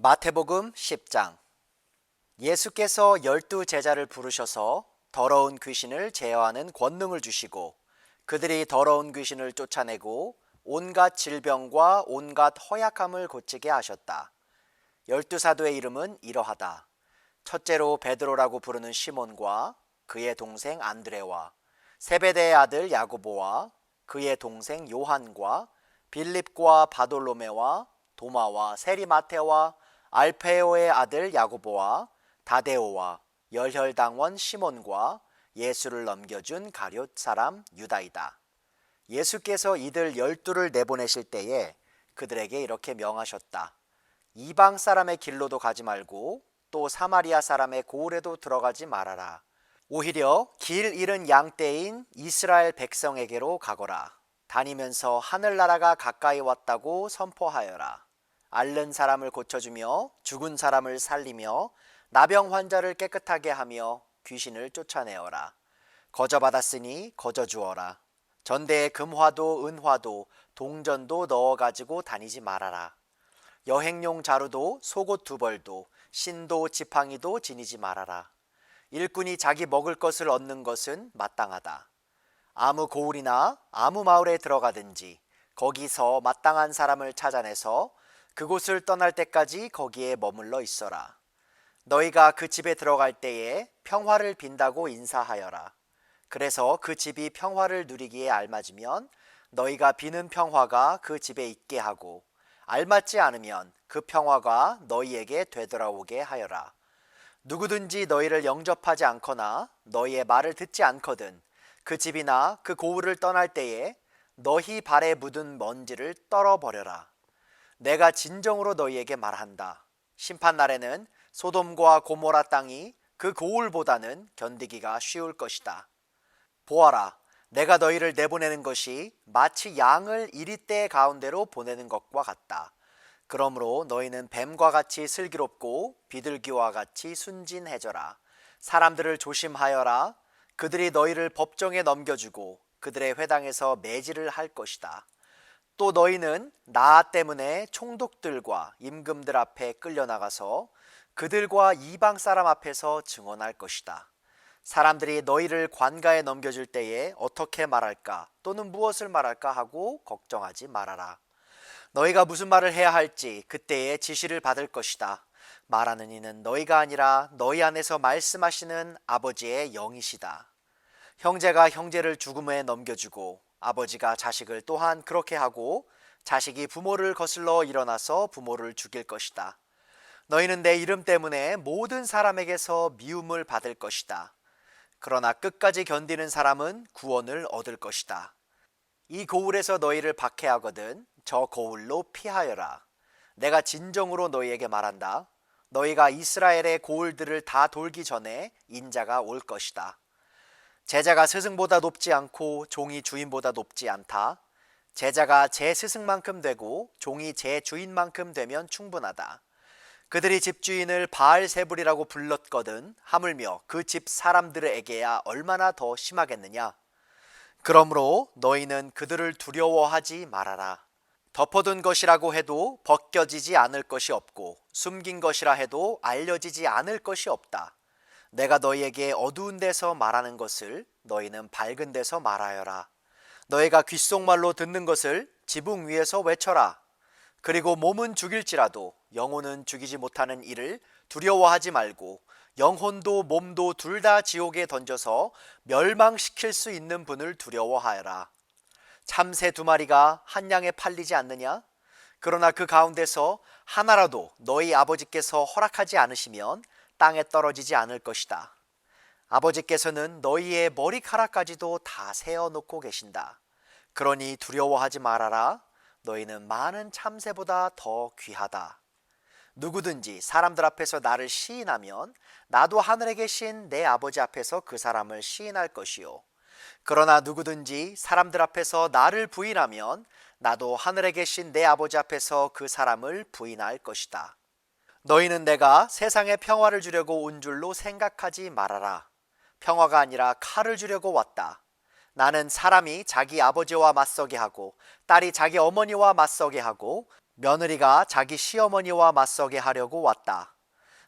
마태복음 10장. 예수께서 12 제자를 부르셔서 더러운 귀신을 제어하는 권능을 주시고 그들이 더러운 귀신을 쫓아내고 온갖 질병과 온갖 허약함을 고치게 하셨다. 12사도의 이름은 이러하다. 첫째로 베드로라고 부르는 시몬과 그의 동생 안드레와 세베대의 아들 야고보와 그의 동생 요한과 빌립과 바돌로메와 도마와 세리마테와 알페오의 아들 야고보와 다데오와 열혈당원 시몬과 예수를 넘겨준 가룟 사람 유다이다. 예수께서 이들 12를 내보내실 때에 그들에게 이렇게 명하셨다. 이방 사람의 길로도 가지 말고 또 사마리아 사람의 고을에도 들어가지 말아라. 오히려 길 잃은 양떼인 이스라엘 백성에게로 가거라. 다니면서 하늘나라가 가까이 왔다고 선포하여라. 앓는 사람을 고쳐주며 죽은 사람을 살리며 나병 환자를 깨끗하게 하며 귀신을 쫓아내어라. 거저받았으니 거저주어라. 전대에 금화도 은화도 동전도 넣어가지고 다니지 말아라. 여행용 자루도 속옷 2벌도 신도 지팡이도 지니지 말아라. 일꾼이 자기 먹을 것을 얻는 것은 마땅하다. 아무 고을이나 아무 마을에 들어가든지 거기서 마땅한 사람을 찾아내서 그곳을 떠날 때까지 거기에 머물러 있어라. 너희가 그 집에 들어갈 때에 평화를 빈다고 인사하여라. 그래서 그 집이 평화를 누리기에 알맞으면 너희가 비는 평화가 그 집에 있게 하고 알맞지 않으면 그 평화가 너희에게 되돌아오게 하여라. 누구든지 너희를 영접하지 않거나 너희의 말을 듣지 않거든 그 집이나 그 고을을 떠날 때에 너희 발에 묻은 먼지를 떨어버려라. 내가 진정으로 너희에게 말한다. 심판날에는 소돔과 고모라 땅이 그 고을보다는 견디기가 쉬울 것이다. 보아라, 내가 너희를 내보내는 것이 마치 양을 이리떼 가운데로 보내는 것과 같다. 그러므로 너희는 뱀과 같이 슬기롭고 비둘기와 같이 순진해져라. 사람들을 조심하여라. 그들이 너희를 법정에 넘겨주고 그들의 회당에서 매질을 할 것이다. 또 너희는 나 때문에 총독들과 임금들 앞에 끌려나가서 그들과 이방 사람 앞에서 증언할 것이다. 사람들이 너희를 관가에 넘겨줄 때에 어떻게 말할까 또는 무엇을 말할까 하고 걱정하지 말아라. 너희가 무슨 말을 해야 할지 그때에 지시를 받을 것이다. 말하는 이는 너희가 아니라 너희 안에서 말씀하시는 아버지의 영이시다. 형제가 형제를 죽음에 넘겨주고 아버지가 자식을 또한 그렇게 하고 자식이 부모를 거슬러 일어나서 부모를 죽일 것이다. 너희는 내 이름 때문에 모든 사람에게서 미움을 받을 것이다. 그러나 끝까지 견디는 사람은 구원을 얻을 것이다. 이 고울에서 너희를 박해하거든 저 고울로 피하여라. 내가 진정으로 너희에게 말한다. 너희가 이스라엘의 고울들을 다 돌기 전에 인자가 올 것이다. 제자가 스승보다 높지 않고 종이 주인보다 높지 않다. 제자가 제 스승만큼 되고 종이 제 주인만큼 되면 충분하다. 그들이 집주인을 바알세불이라고 불렀거든 하물며 그 집 사람들에게야 얼마나 더 심하겠느냐. 그러므로 너희는 그들을 두려워하지 말아라. 덮어둔 것이라고 해도 벗겨지지 않을 것이 없고 숨긴 것이라 해도 알려지지 않을 것이 없다. 내가 너희에게 어두운 데서 말하는 것을 너희는 밝은 데서 말하여라. 너희가 귓속말로 듣는 것을 지붕 위에서 외쳐라. 그리고 몸은 죽일지라도 영혼은 죽이지 못하는 이를 두려워하지 말고 영혼도 몸도 둘 다 지옥에 던져서 멸망시킬 수 있는 분을 두려워하여라. 참새 2마리가 한 양에 팔리지 않느냐? 그러나 그 가운데서 하나라도 너희 아버지께서 허락하지 않으시면 땅에 떨어지지 않을 것이다. 아버지께서는 너희의 머리카락까지도 다 세어놓고 계신다. 그러니 두려워하지 말아라. 너희는 많은 참새보다 더 귀하다. 누구든지 사람들 앞에서 나를 시인하면 나도 하늘에 계신 내 아버지 앞에서 그 사람을 시인할 것이요. 그러나 누구든지 사람들 앞에서 나를 부인하면 나도 하늘에 계신 내 아버지 앞에서 그 사람을 부인할 것이다. 너희는 내가 세상에 평화를 주려고 온 줄로 생각하지 말아라. 평화가 아니라 칼을 주려고 왔다. 나는 사람이 자기 아버지와 맞서게 하고 딸이 자기 어머니와 맞서게 하고 며느리가 자기 시어머니와 맞서게 하려고 왔다.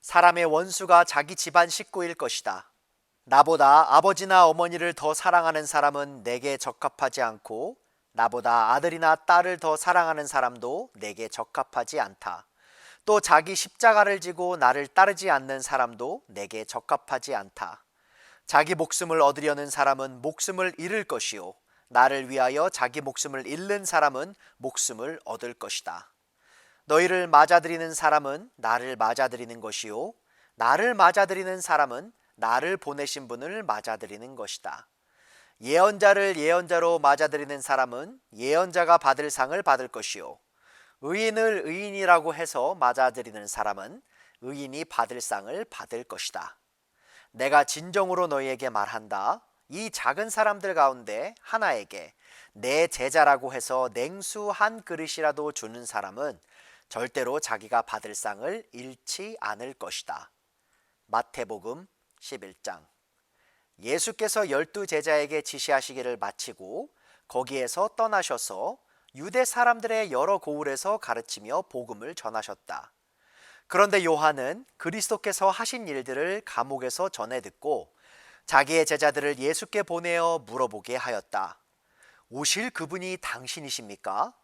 사람의 원수가 자기 집안 식구일 것이다. 나보다 아버지나 어머니를 더 사랑하는 사람은 내게 적합하지 않고 나보다 아들이나 딸을 더 사랑하는 사람도 내게 적합하지 않다. 또 자기 십자가를 지고 나를 따르지 않는 사람도 내게 적합하지 않다. 자기 목숨을 얻으려는 사람은 목숨을 잃을 것이요 나를 위하여 자기 목숨을 잃는 사람은 목숨을 얻을 것이다. 너희를 맞아들이는 사람은 나를 맞아들이는 것이요 나를 맞아들이는 사람은 나를 보내신 분을 맞아들이는 것이다. 예언자를 예언자로 맞아들이는 사람은 예언자가 받을 상을 받을 것이요 의인을 의인이라고 해서 맞아들이는 사람은 의인이 받을 상을 받을 것이다. 내가 진정으로 너희에게 말한다. 이 작은 사람들 가운데 하나에게 내 제자라고 해서 냉수 한 그릇이라도 주는 사람은 절대로 자기가 받을 상을 잃지 않을 것이다. 마태복음 11장. 예수께서 12 제자에게 지시하시기를 마치고 거기에서 떠나셔서 유대 사람들의 여러 고을에서 가르치며 복음을 전하셨다. 그런데 요한은 그리스도께서 하신 일들을 감옥에서 전해 듣고 자기의 제자들을 예수께 보내어 물어보게 하였다. 오실 그분이 당신이십니까?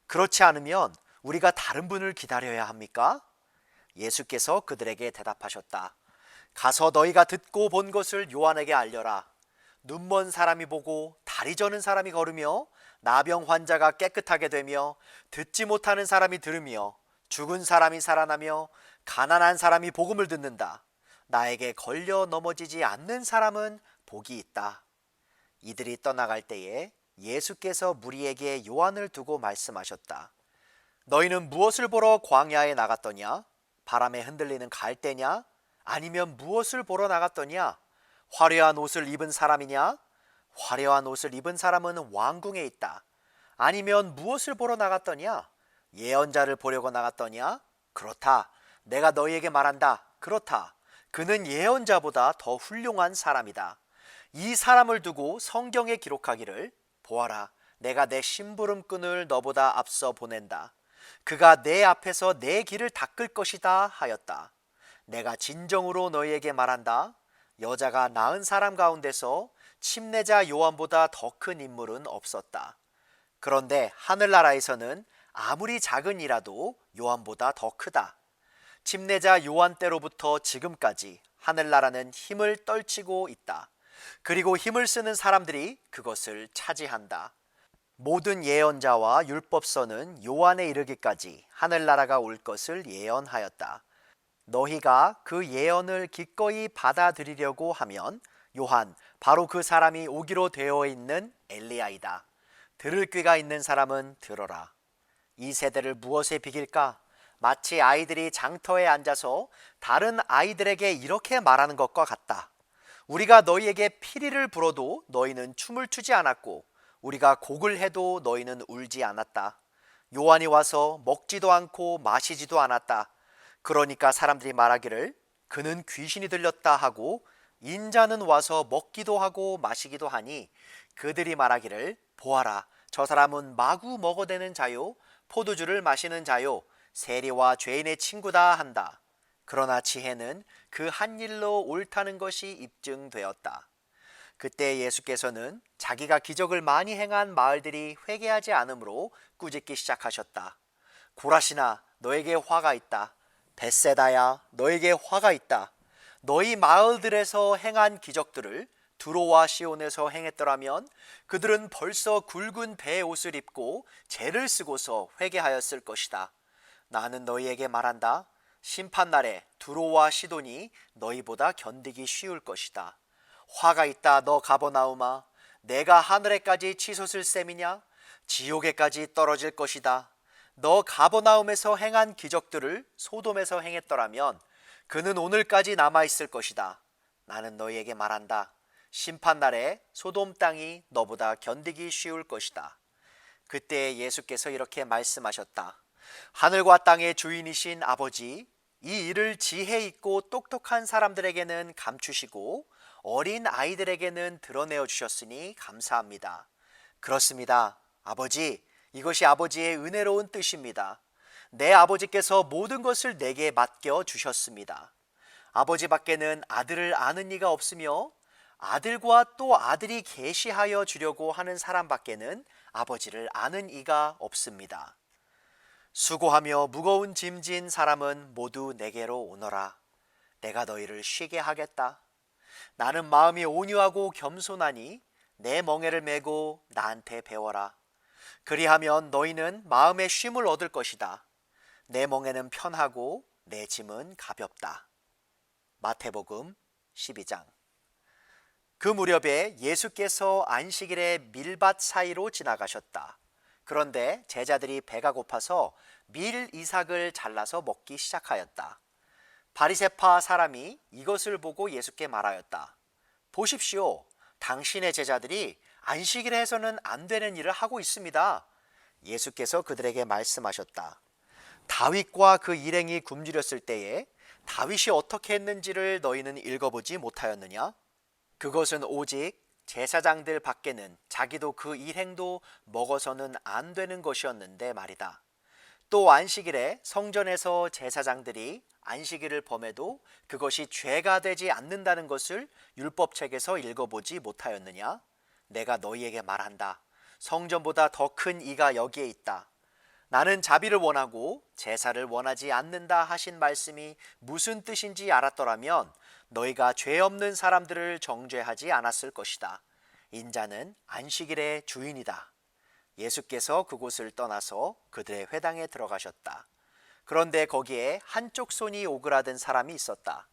그렇지 않으면 우리가 다른 분을 기다려야 합니까? 예수께서 그들에게 대답하셨다. 가서 너희가 듣고 본 것을 요한에게 알려라. 눈먼 사람이 보고 다리 저는 사람이 걸으며 나병 환자가 깨끗하게 되며 듣지 못하는 사람이 들으며 죽은 사람이 살아나며 가난한 사람이 복음을 듣는다. 나에게 걸려 넘어지지 않는 사람은 복이 있다. 이들이 떠나갈 때에 예수께서 무리에게 요한을 두고 말씀하셨다. 너희는 무엇을 보러 광야에 나갔더냐? 바람에 흔들리는 갈대냐? 아니면 무엇을 보러 나갔더냐? 화려한 옷을 입은 사람이냐? 화려한 옷을 입은 사람은 왕궁에 있다. 아니면 무엇을 보러 나갔더냐? 예언자를 보려고 나갔더냐? 그렇다. 내가 너희에게 말한다. 그렇다. 그는 예언자보다 더 훌륭한 사람이다. 이 사람을 두고 성경에 기록하기를 보아라. 내가 내 심부름꾼을 너보다 앞서 보낸다. 그가 내 앞에서 내 길을 닦을 것이다 하였다. 내가 진정으로 너희에게 말한다. 여자가 낳은 사람 가운데서 침례자 요한보다 더 큰 인물은 없었다. 그런데 하늘나라에서는 아무리 작은 이라도 요한보다 더 크다. 침례자 요한 때로부터 지금까지 하늘나라는 힘을 떨치고 있다. 그리고 힘을 쓰는 사람들이 그것을 차지한다. 모든 예언자와 율법서는 요한에 이르기까지 하늘나라가 올 것을 예언하였다. 너희가 그 예언을 기꺼이 받아들이려고 하면 요한 바로 그 사람이 오기로 되어 있는 엘리야이다. 들을 귀가 있는 사람은 들어라. 이 세대를 무엇에 비길까? 마치 아이들이 장터에 앉아서 다른 아이들에게 이렇게 말하는 것과 같다. 우리가 너희에게 피리를 불어도 너희는 춤을 추지 않았고 우리가 곡을 해도 너희는 울지 않았다. 요한이 와서 먹지도 않고 마시지도 않았다. 그러니까 사람들이 말하기를 그는 귀신이 들렸다 하고 인자는 와서 먹기도 하고 마시기도 하니 그들이 말하기를 보아라. 저 사람은 마구 먹어대는 자요 포도주를 마시는 자요 세리와 죄인의 친구다 한다. 그러나 지혜는 그 한 일로 옳다는 것이 입증되었다. 그때 예수께서는 자기가 기적을 많이 행한 마을들이 회개하지 않으므로 꾸짖기 시작하셨다. 고라시나 너에게 화가 있다. 벳세다야 너에게 화가 있다. 너희 마을들에서 행한 기적들을 두로와 시온에서 행했더라면 그들은 벌써 굵은 배 옷을 입고 재를 쓰고서 회개하였을 것이다. 나는 너희에게 말한다. 심판날에 두로와 시돈이 너희보다 견디기 쉬울 것이다. 화가 있다 너 가버나움아. 내가 하늘에까지 치솟을 셈이냐? 지옥에까지 떨어질 것이다. 너 가버나움에서 행한 기적들을 소돔에서 행했더라면 그는 오늘까지 남아있을 것이다. 나는 너희에게 말한다. 심판날에 소돔 땅이 너보다 견디기 쉬울 것이다. 그때 예수께서 이렇게 말씀하셨다. 하늘과 땅의 주인이신 아버지, 이 일을 지혜 있고 똑똑한 사람들에게는 감추시고 어린 아이들에게는 드러내어 주셨으니 감사합니다. 그렇습니다. 아버지, 이것이 아버지의 은혜로운 뜻입니다. 내 아버지께서 모든 것을 내게 맡겨 주셨습니다. 아버지 밖에는 아들을 아는 이가 없으며 아들과 또 아들이 계시하여 주려고 하는 사람 밖에는 아버지를 아는 이가 없습니다. 수고하며 무거운 짐진 사람은 모두 내게로 오너라. 내가 너희를 쉬게 하겠다. 나는 마음이 온유하고 겸손하니 내 멍에를 메고 나한테 배워라. 그리하면 너희는 마음의 쉼을 얻을 것이다. 내 멍에는 편하고 내 짐은 가볍다. 마태복음 12장. 그 무렵에 예수께서 안식일에 밀밭 사이로 지나가셨다. 그런데 제자들이 배가 고파서 밀 이삭을 잘라서 먹기 시작하였다. 바리새파 사람이 이것을 보고 예수께 말하였다. 보십시오. 당신의 제자들이 안식일에 해서는 안 되는 일을 하고 있습니다. 예수께서 그들에게 말씀하셨다. 다윗과 그 일행이 굶주렸을 때에 다윗이 어떻게 했는지를 너희는 읽어보지 못하였느냐? 그것은 오직 제사장들 밖에는 자기도 그 일행도 먹어서는 안 되는 것이었는데 말이다. 또 안식일에 성전에서 제사장들이 안식일을 범해도 그것이 죄가 되지 않는다는 것을 율법책에서 읽어보지 못하였느냐? 내가 너희에게 말한다. 성전보다 더 큰 이가 여기에 있다. 나는 자비를 원하고 제사를 원하지 않는다 하신 말씀이 무슨 뜻인지 알았더라면 너희가 죄 없는 사람들을 정죄하지 않았을 것이다. 인자는 안식일의 주인이다. 예수께서 그곳을 떠나서 그들의 회당에 들어가셨다. 그런데 거기에 한쪽 손이 오그라든 사람이 있었다.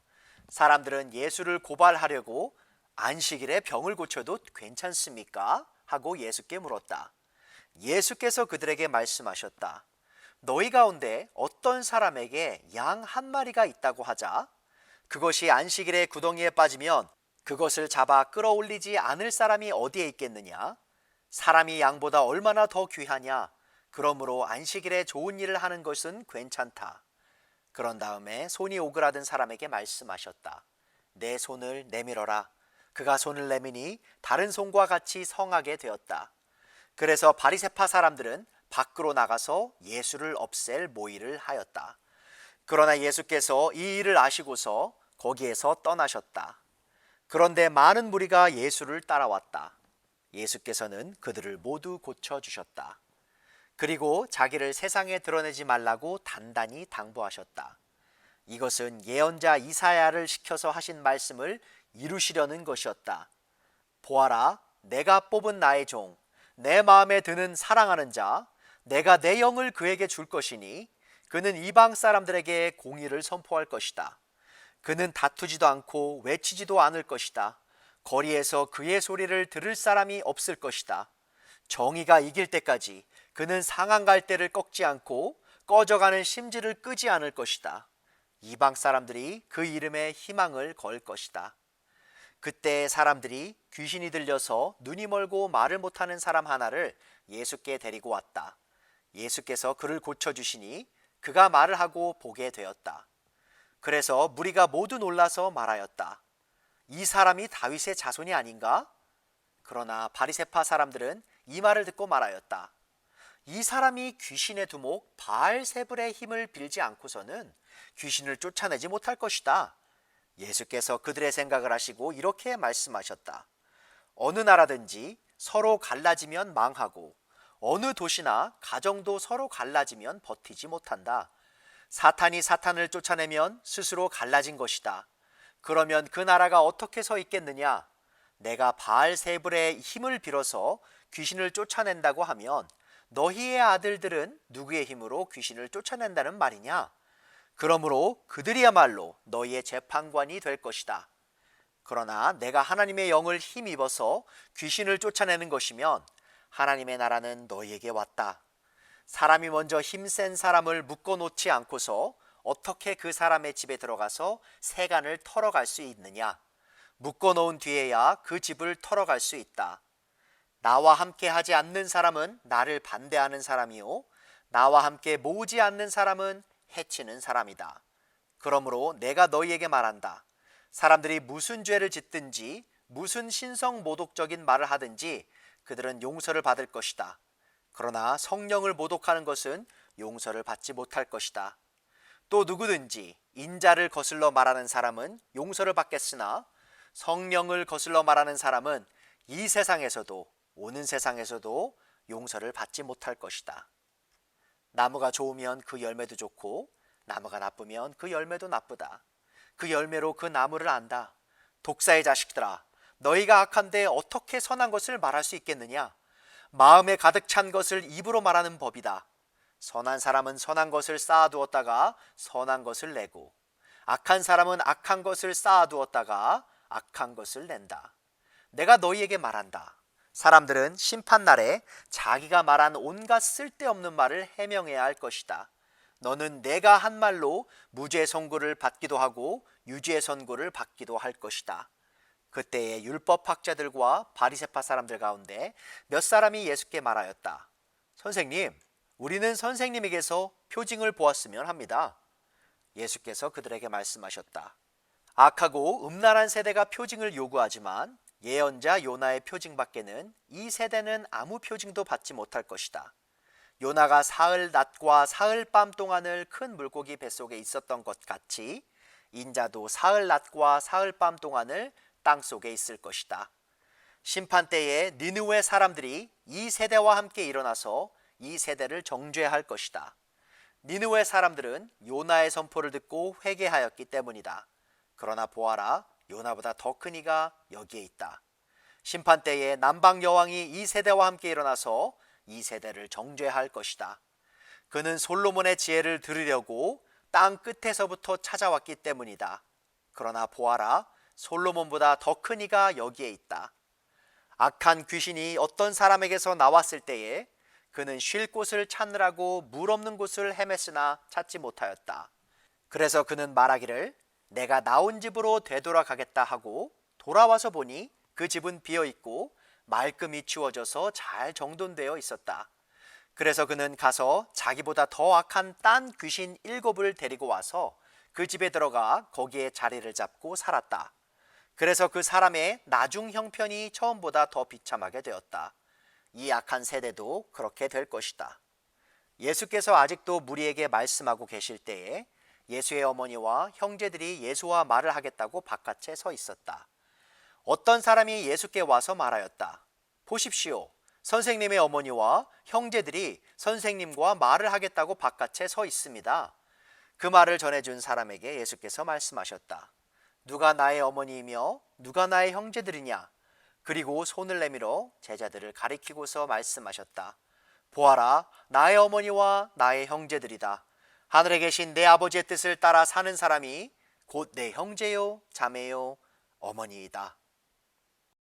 사람들은 예수를 고발하려고 안식일에 병을 고쳐도 괜찮습니까? 하고 예수께 물었다. 예수께서 그들에게 말씀하셨다. 너희 가운데 어떤 사람에게 양 한 마리가 있다고 하자. 그것이 안식일에 구덩이에 빠지면 그것을 잡아 끌어올리지 않을 사람이 어디에 있겠느냐? 사람이 양보다 얼마나 더 귀하냐? 그러므로 안식일에 좋은 일을 하는 것은 괜찮다. 그런 다음에 손이 오그라든 사람에게 말씀하셨다. 내 손을 내밀어라. 그가 손을 내미니 다른 손과 같이 성하게 되었다. 그래서 바리새파 사람들은 밖으로 나가서 예수를 없앨 모의를 하였다. 그러나 예수께서 이 일을 아시고서 거기에서 떠나셨다. 그런데 많은 무리가 예수를 따라왔다. 예수께서는 그들을 모두 고쳐주셨다. 그리고 자기를 세상에 드러내지 말라고 단단히 당부하셨다. 이것은 예언자 이사야를 시켜서 하신 말씀을 이루시려는 것이었다. 보아라, 내가 뽑은 나의 종, 내 마음에 드는 사랑하는 자, 내가 내 영을 그에게 줄 것이니 그는 이방 사람들에게 공의를 선포할 것이다. 그는 다투지도 않고 외치지도 않을 것이다. 거리에서 그의 소리를 들을 사람이 없을 것이다. 정의가 이길 때까지 그는 상한 갈대를 꺾지 않고 꺼져가는 심지를 끄지 않을 것이다. 이방 사람들이 그 이름에 희망을 걸 것이다. 그때 사람들이 귀신이 들려서 눈이 멀고 말을 못하는 사람 하나를 예수께 데리고 왔다. 예수께서 그를 고쳐주시니 그가 말을 하고 보게 되었다. 그래서 무리가 모두 놀라서 말하였다. 이 사람이 다윗의 자손이 아닌가? 그러나 바리새파 사람들은 이 말을 듣고 말하였다. 이 사람이 귀신의 두목 바알세불의 힘을 빌지 않고서는 귀신을 쫓아내지 못할 것이다. 예수께서 그들의 생각을 하시고 이렇게 말씀하셨다. 어느 나라든지 서로 갈라지면 망하고 어느 도시나 가정도 서로 갈라지면 버티지 못한다. 사탄이 사탄을 쫓아내면 스스로 갈라진 것이다. 그러면 그 나라가 어떻게 서 있겠느냐? 내가 바알세불의 힘을 빌어서 귀신을 쫓아낸다고 하면 너희의 아들들은 누구의 힘으로 귀신을 쫓아낸다는 말이냐? 그러므로 그들이야말로 너희의 재판관이 될 것이다. 그러나 내가 하나님의 영을 힘입어서 귀신을 쫓아내는 것이면 하나님의 나라는 너희에게 왔다. 사람이 먼저 힘센 사람을 묶어놓지 않고서 어떻게 그 사람의 집에 들어가서 세간을 털어갈 수 있느냐? 묶어놓은 뒤에야 그 집을 털어갈 수 있다. 나와 함께 하지 않는 사람은 나를 반대하는 사람이요 나와 함께 모으지 않는 사람은 해치는 사람이다. 그러므로 내가 너희에게 말한다. 사람들이 무슨 죄를 짓든지 무슨 신성 모독적인 말을 하든지 그들은 용서를 받을 것이다. 그러나 성령을 모독하는 것은 용서를 받지 못할 것이다. 또 누구든지 인자를 거슬러 말하는 사람은 용서를 받겠으나 성령을 거슬러 말하는 사람은 이 세상에서도 오는 세상에서도 용서를 받지 못할 것이다. 나무가 좋으면 그 열매도 좋고 나무가 나쁘면 그 열매도 나쁘다. 그 열매로 그 나무를 안다. 독사의 자식들아, 너희가 악한데 어떻게 선한 것을 말할 수 있겠느냐? 마음에 가득 찬 것을 입으로 말하는 법이다. 선한 사람은 선한 것을 쌓아두었다가 선한 것을 내고, 악한 사람은 악한 것을 쌓아두었다가 악한 것을 낸다. 내가 너희에게 말한다. 사람들은 심판날에 자기가 말한 온갖 쓸데없는 말을 해명해야 할 것이다. 너는 내가 한 말로 무죄 선고를 받기도 하고 유죄 선고를 받기도 할 것이다. 그때에 율법학자들과 바리새파 사람들 가운데 몇 사람이 예수께 말하였다. 선생님, 우리는 선생님에게서 표징을 보았으면 합니다. 예수께서 그들에게 말씀하셨다. 악하고 음란한 세대가 표징을 요구하지만 예언자 요나의 표징밖에는 이 세대는 아무 표징도 받지 못할 것이다. 요나가 사흘 낮과 사흘 밤 동안을 큰 물고기 뱃속에 있었던 것 같이 인자도 사흘 낮과 사흘 밤 동안을 땅속에 있을 것이다. 심판 때에 니느웨 사람들이 이 세대와 함께 일어나서 이 세대를 정죄할 것이다. 니느웨 사람들은 요나의 선포를 듣고 회개하였기 때문이다. 그러나 보아라, 요나보다 더 큰 이가 여기에 있다. 심판 때에 남방 여왕이 이 세대와 함께 일어나서 이 세대를 정죄할 것이다. 그는 솔로몬의 지혜를 들으려고 땅 끝에서부터 찾아왔기 때문이다. 그러나 보아라, 솔로몬보다 더 큰 이가 여기에 있다. 악한 귀신이 어떤 사람에게서 나왔을 때에 그는 쉴 곳을 찾느라고 물 없는 곳을 헤맸으나 찾지 못하였다. 그래서 그는 말하기를 내가 나온 집으로 되돌아가겠다 하고 돌아와서 보니 그 집은 비어있고 말끔히 치워져서 잘 정돈되어 있었다. 그래서 그는 가서 자기보다 더 악한 딴 귀신 7을 데리고 와서 그 집에 들어가 거기에 자리를 잡고 살았다. 그래서 그 사람의 나중 형편이 처음보다 더 비참하게 되었다. 이 악한 세대도 그렇게 될 것이다. 예수께서 아직도 무리에게 말씀하고 계실 때에 예수의 어머니와 형제들이 예수와 말을 하겠다고 바깥에 서 있었다. 어떤 사람이 예수께 와서 말하였다. 보십시오. 선생님의 어머니와 형제들이 선생님과 말을 하겠다고 바깥에 서 있습니다. 그 말을 전해준 사람에게 예수께서 말씀하셨다. 누가 나의 어머니이며 누가 나의 형제들이냐? 그리고 손을 내밀어 제자들을 가리키고서 말씀하셨다. 보아라, 나의 어머니와 나의 형제들이다. 하늘에 계신 내 아버지의 뜻을 따라 사는 사람이 곧 내 형제요, 자매요, 어머니이다.